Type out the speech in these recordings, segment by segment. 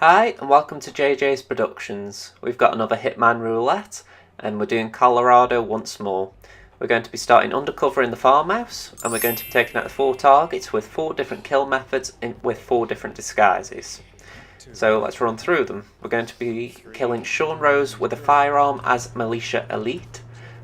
Hi and welcome to JJ's Productions. We've got another Hitman Roulette and we're doing Colorado once more. We're going to be starting Undercover in the Farmhouse and we're going to be taking out 4 targets with 4 different kill methods with 4 different disguises. So let's run through them. We're going to be killing Sean Rose with a firearm as Militia Elite.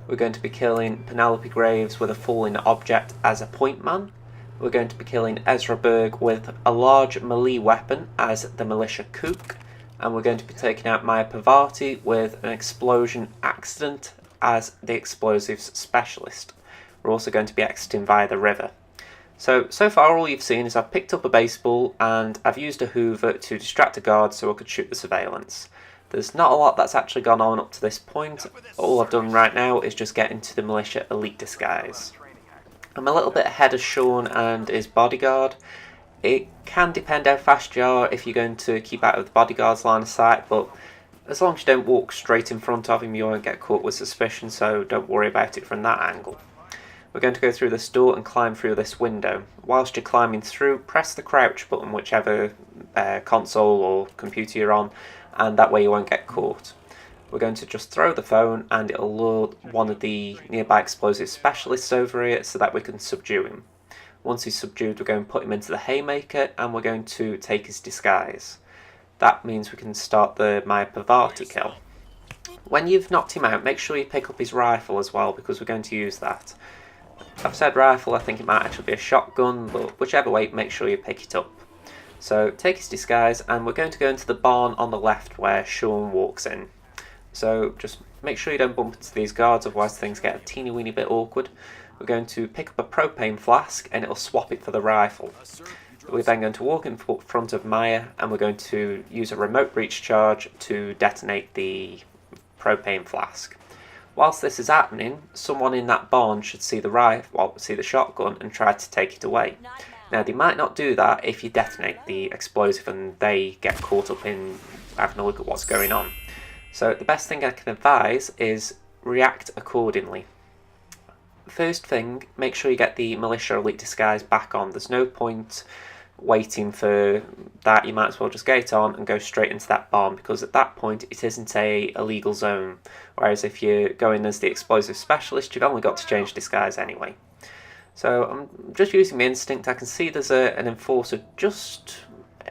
We're going to be killing Penelope Graves with a falling object as a point man. We're going to be killing Ezra Berg with a large melee weapon as the Militia Kook, and we're going to be taking out Parvati with an explosion accident as the explosives specialist. We're also going to be exiting via the river. So far all you've seen is I've picked up a baseball and I've used a hoover to distract a guard so I could shoot the surveillance. There's not a lot that's actually gone on up to this point. All I've done right now is just get into the Militia Elite disguise. I'm a little bit ahead of Sean and his bodyguard. It can depend how fast you are if you're going to keep out of the bodyguard's line of sight, but as long as you don't walk straight in front of him you won't get caught with suspicion, so don't worry about it from that angle. We're going to go through this door and climb through this window. Whilst you're climbing through, press the crouch button whichever console or computer you're on, and that way you won't get caught. We're going to just throw the phone and it'll lure one of the nearby explosive specialists over here so that we can subdue him. Once he's subdued, we're going to put him into the haymaker and we're going to take his disguise. That means we can start the Parvati kill. When you've knocked him out, make sure you pick up his rifle as well because we're going to use that. I've said rifle, I think it might actually be a shotgun, but whichever way, make sure you pick it up. So take his disguise and we're going to go into the barn on the left where Sean walks in. So just make sure you don't bump into these guards, otherwise things get a teeny weeny bit awkward. We're going to pick up a propane flask and it'll swap it for the rifle. We're then going to walk in front of Maya and we're going to use a remote breach charge to detonate the propane flask. Whilst this is happening, someone in that barn should see the the shotgun and try to take it away. Now they might not do that if you detonate the explosive and they get caught up in having a look at what's going on. So the best thing I can advise is react accordingly. First thing, make sure you get the Militia Elite disguise back on. There's no point waiting for that. You might as well just get it on and go straight into that barn because at that point it isn't a illegal zone. Whereas if you're going as the explosive specialist, you've only got to change disguise anyway. So I'm just using my instinct. I can see there's an enforcer just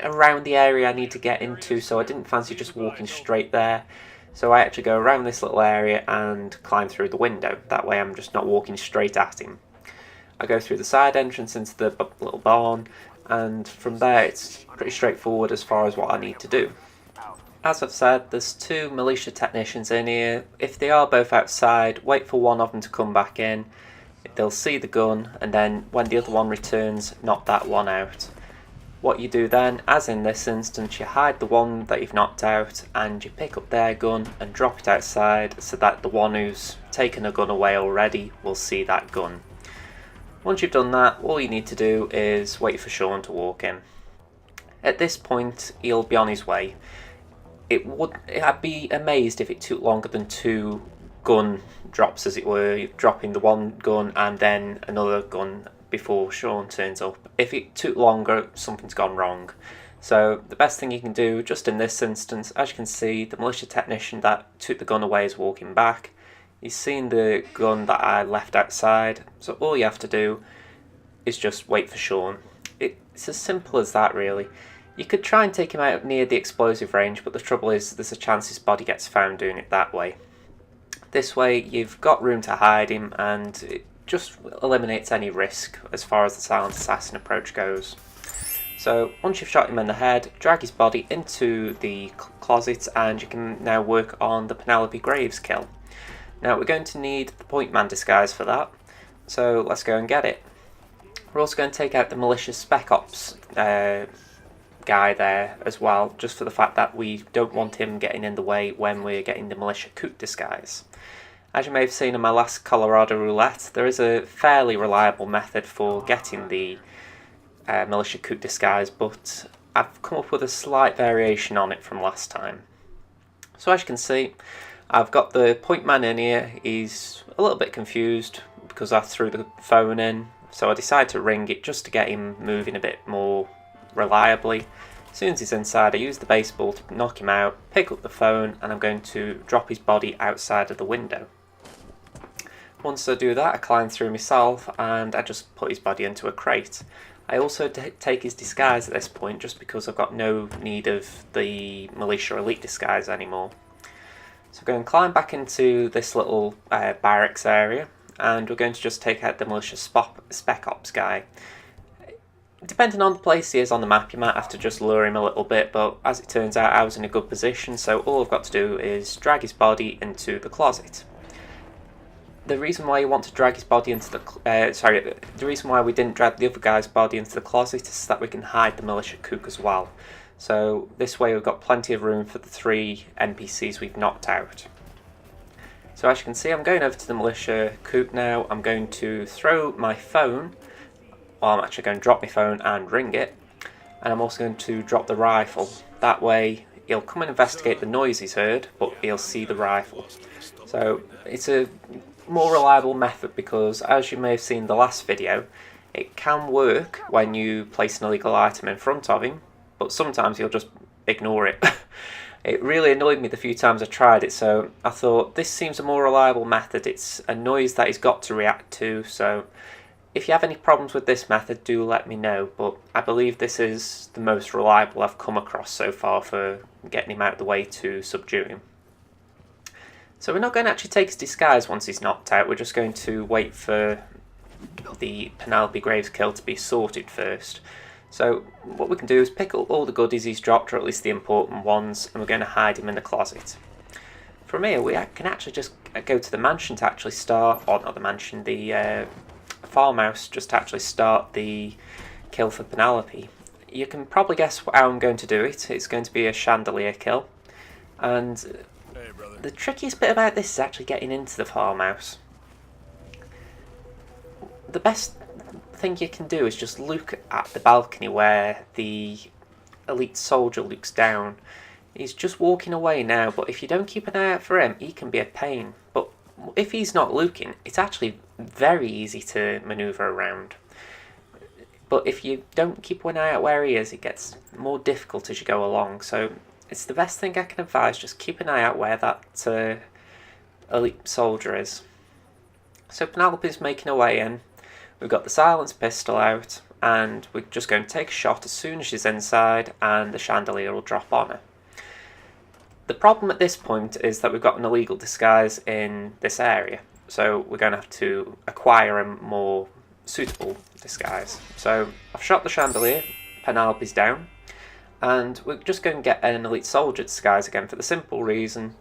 around the area I need to get into, so I didn't fancy just walking straight there. So I actually go around this little area and climb through the window. That way I'm just not walking straight at him. I go through the side entrance into the little barn, and from there it's pretty straightforward as far as what I need to do. As I've said, there's 2 militia technicians in here. If they are both outside, wait for one of them to come back in. They'll see the gun, and then when the other one returns, knock that one out. What you do then, as in this instance, you hide the one that you've knocked out and you pick up their gun and drop it outside so that the one who's taken a gun away already will see that gun. Once you've done that, all you need to do is wait for Sean to walk in. At this point, he'll be on his way. I'd be amazed if it took longer than 2 gun drops, as it were, dropping the one gun and then another gun before Sean turns up. If it took longer, something's gone wrong. So the best thing you can do, just in this instance, as you can see, the militia technician that took the gun away is walking back. He's seen the gun that I left outside, so all you have to do is just wait for Sean. It's as simple as that, really. You could try and take him out near the explosive range, but the trouble is there's a chance his body gets found doing it that way. This way you've got room to hide him and it just eliminates any risk as far as the silent assassin approach goes. So once you've shot him in the head, drag his body into the closet and you can now work on the Penelope Graves kill. Now we're going to need the point man disguise for that, so let's go and get it. We're also going to take out the malicious spec ops guy there as well, just for the fact that we don't want him getting in the way when we're getting the Militia Kook disguise. As you may have seen in my last Colorado Roulette, there is a fairly reliable method for getting the Militia Kook disguise, but I've come up with a slight variation on it from last time. So as you can see, I've got the point man in here. He's a little bit confused because I threw the phone in, so I decided to ring it just to get him moving a bit more reliably. As soon as he's inside, I use the baseball to knock him out, pick up the phone, and I'm going to drop his body outside of the window. Once I do that, I climb through myself and I just put his body into a crate. I also take his disguise at this point just because I've got no need of the Militia Elite disguise anymore. So we're going to climb back into this little barracks area, and we're going to just take out the Militia Spec Ops guy. Depending on the place he is on the map, you might have to just lure him a little bit, but as it turns out I was in a good position, so all I've got to do is drag his body into the closet. The reason why you want to drag his body into the the reason why we didn't drag the other guy's body into the closet is so that we can hide the militia kook as well. So this way we've got plenty of room for the 3 NPCs we've knocked out. So as you can see, I'm going over to the militia kook now. I'm going to throw my phone, or I'm actually going to drop my phone and ring it, and I'm also going to drop the rifle. That way he'll come and investigate the noise he's heard, but he'll see the rifle. So it's a more reliable method because, as you may have seen in the last video, it can work when you place an illegal item in front of him, but sometimes he'll just ignore it. It really annoyed me the few times I tried it, so I thought this seems a more reliable method. It's a noise that he's got to react to, so if you have any problems with this method, do let me know, but I believe this is the most reliable I've come across so far for getting him out of the way to subdue him. So we're not going to actually take his disguise once he's knocked out, we're just going to wait for the Penelope Graves kill to be sorted first. So what we can do is pick up all the goodies he's dropped, or at least the important ones, and we're going to hide him in the closet. From here we can actually just go to the mansion to actually start, or not the mansion, the farmhouse, just to actually start the kill for Penelope. You can probably guess how I'm going to do it. It's going to be a chandelier kill, and the trickiest bit about this is actually getting into the farmhouse. The best thing you can do is just look at the balcony where the elite soldier looks down. He's just walking away now, but if you don't keep an eye out for him, he can be a pain. But if he's not looking, it's actually very easy to manoeuvre around. But if you don't keep an eye out where he is, it gets more difficult as you go along. So it's the best thing I can advise, just keep an eye out where that elite soldier is. So Penelope's making her way in. We've got the silenced pistol out, and we're just going to take a shot as soon as she's inside, and the chandelier will drop on her. The problem at this point is that we've got an illegal disguise in this area, so we're going to have to acquire a more suitable disguise. So I've shot the chandelier, Penelope's down, and we're just going to get an elite soldier disguise again for the simple reason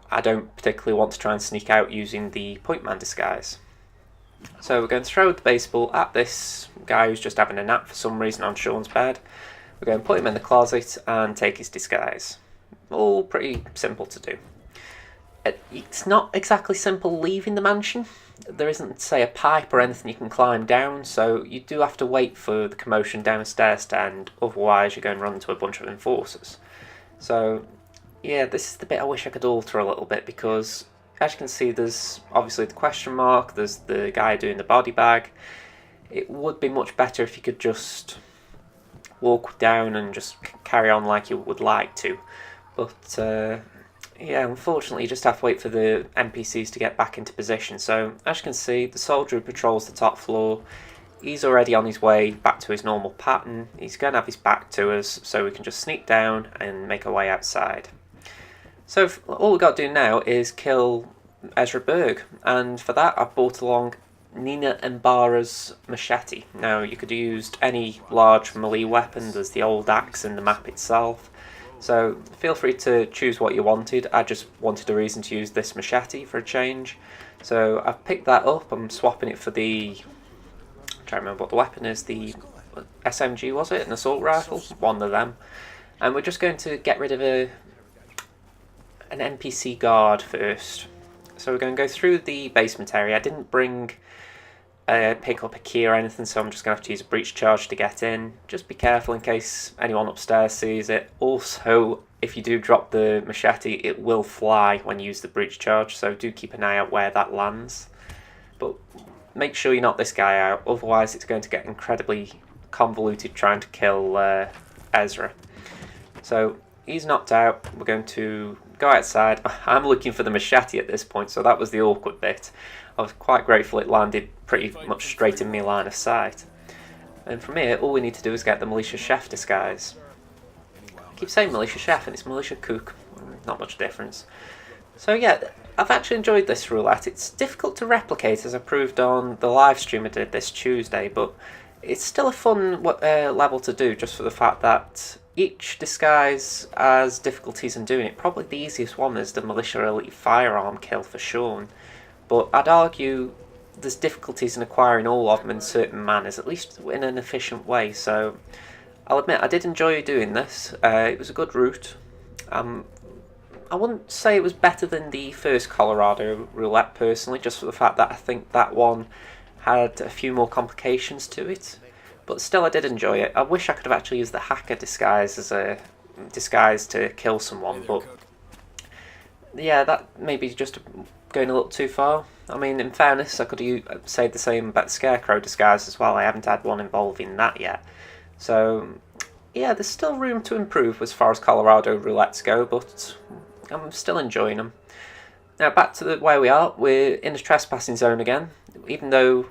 I don't particularly want to try and sneak out using the pointman disguise. So we're going to throw the baseball at this guy who's just having a nap for some reason on Sean's bed. We're going to put him in the closet and take his disguise. All pretty simple to do. It's not exactly simple leaving the mansion. There isn't, say, a pipe or anything you can climb down, so you do have to wait for the commotion downstairs to end, otherwise you're going to run into a bunch of enforcers. So yeah, this is the bit I wish I could alter a little bit, because as you can see, there's obviously the question mark, there's the guy doing the body bag. It would be much better if you could just walk down and just carry on like you would like to. But yeah, unfortunately you just have to wait for the NPCs to get back into position. So as you can see, the soldier who patrols the top floor, he's already on his way back to his normal pattern. He's going to have his back to us, so we can just sneak down and make our way outside. So all we've got to do now is kill Ezra Berg, and for that I've brought along Nina Ibarra's Machete. Now you could have used any large melee weapon, there's the old axe in the map itself, so feel free to choose what you wanted. I just wanted a reason to use this Machete for a change, so I've picked that up. I'm swapping it for the, I'm trying to remember what the weapon is, the SMG, was it? An assault rifle? One of them. And we're just going to get rid of an NPC guard first. So we're going to go through the basement area. I didn't pick up a key or anything, so I'm just going to have to use a breach charge to get in. Just be careful in case anyone upstairs sees it. Also, if you do drop the machete, it will fly when you use the breach charge, so do keep an eye out where that lands. But make sure you knock this guy out, otherwise it's going to get incredibly convoluted trying to kill Ezra. So he's knocked out. We're going to go outside. I'm looking for the machete at this point, so that was the awkward bit. I was quite grateful it landed pretty much straight in my line of sight. And from here, all we need to do is get the Militia Chef disguise. I keep saying Militia Chef and it's Militia Cook. Not much difference. So yeah, I've actually enjoyed this roulette. It's difficult to replicate, as I proved on the live stream I did this Tuesday, but it's still a fun level to do, just for the fact that each disguise has difficulties in doing it. Probably the easiest one is the Militia Elite Firearm kill for Sean, but I'd argue there's difficulties in acquiring all of them in certain manners, at least in an efficient way. So I'll admit I did enjoy doing this. It was a good route. I wouldn't say it was better than the first Colorado roulette personally, just for the fact that I think that one had a few more complications to it. But still, I did enjoy it. I wish I could have actually used the hacker disguise as a disguise to kill someone, but yeah, that may be just going a little too far. I mean, in fairness, I could have said the same about the Scarecrow disguise as well. I haven't had one involving that yet. So yeah, there's still room to improve as far as Colorado roulettes go, but I'm still enjoying them. Now back to where we are. We're in a trespassing zone again. Even though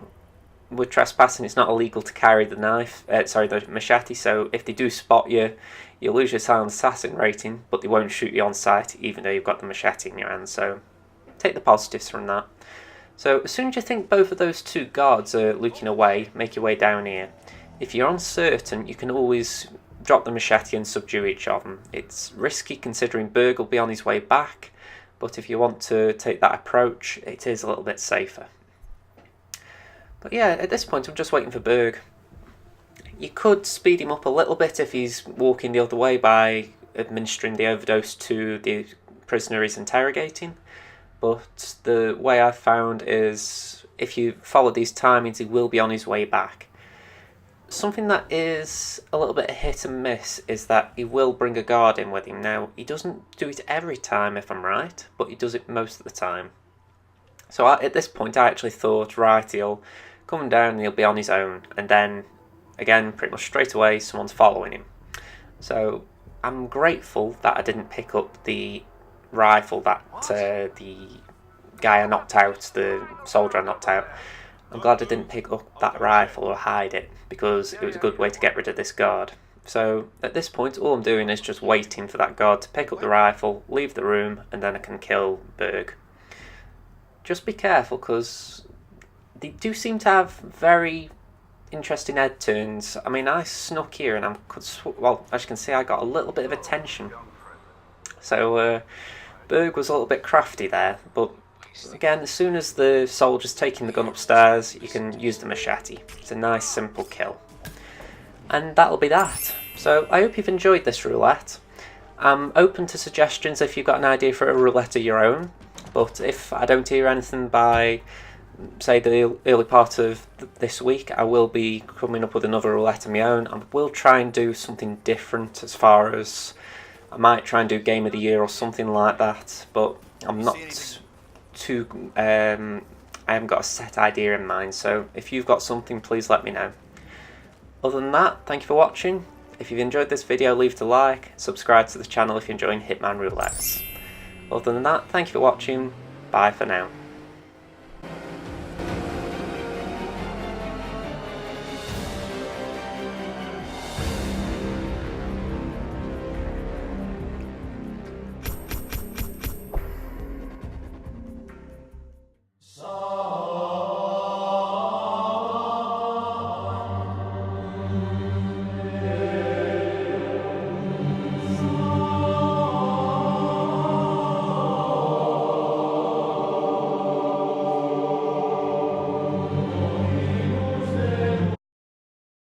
we're trespassing, it's not illegal to carry the the machete, so if they do spot you, you'll lose your silent assassin rating, but they won't shoot you on sight even though you've got the machete in your hand, so take the positives from that. So as soon as you think both of those two guards are looking away, make your way down here. If you're uncertain, you can always drop the machete and subdue each of them. It's risky considering Berg will be on his way back, but if you want to take that approach, it is a little bit safer. But yeah, at this point I'm just waiting for Berg. You could speed him up a little bit if he's walking the other way by administering the overdose to the prisoner he's interrogating, but the way I've found is if you follow these timings, he will be on his way back. Something that is a little bit hit and miss is that he will bring a guard in with him. Now, he doesn't do it every time if I'm right, but he does it most of the time. So at this point I actually thought, right, he'll come down and he'll be on his own, and then again pretty much straight away someone's following him. So I'm grateful that I didn't pick up the rifle that the guy I knocked out, the soldier I knocked out. I'm glad I didn't pick up that rifle or hide it, because it was a good way to get rid of this guard. So at this point all I'm doing is just waiting for that guard to pick up the rifle, leave the room, and then I can kill Berg. Just be careful, because they do seem to have very interesting head turns. I mean, I snuck here and well, as you can see, I got a little bit of attention. So Berg was a little bit crafty there, but again, as soon as the soldier's taking the gun upstairs, you can use the machete. It's a nice simple kill. And that'll be that. So I hope you've enjoyed this roulette. I'm open to suggestions if you've got an idea for a roulette of your own, but if I don't hear anything by, say, the early part of this week, I will be coming up with another roulette of my own. I will try and do something different, as far as I might try and do Game of the Year or something like that, but I'm not too I haven't got a set idea in mind, so if you've got something, please let me know. Other than that, thank you for watching. If you've enjoyed this video, leave it a like, subscribe to the channel if you're enjoying Hitman Roulettes. Other than that, thank you for watching, bye for now.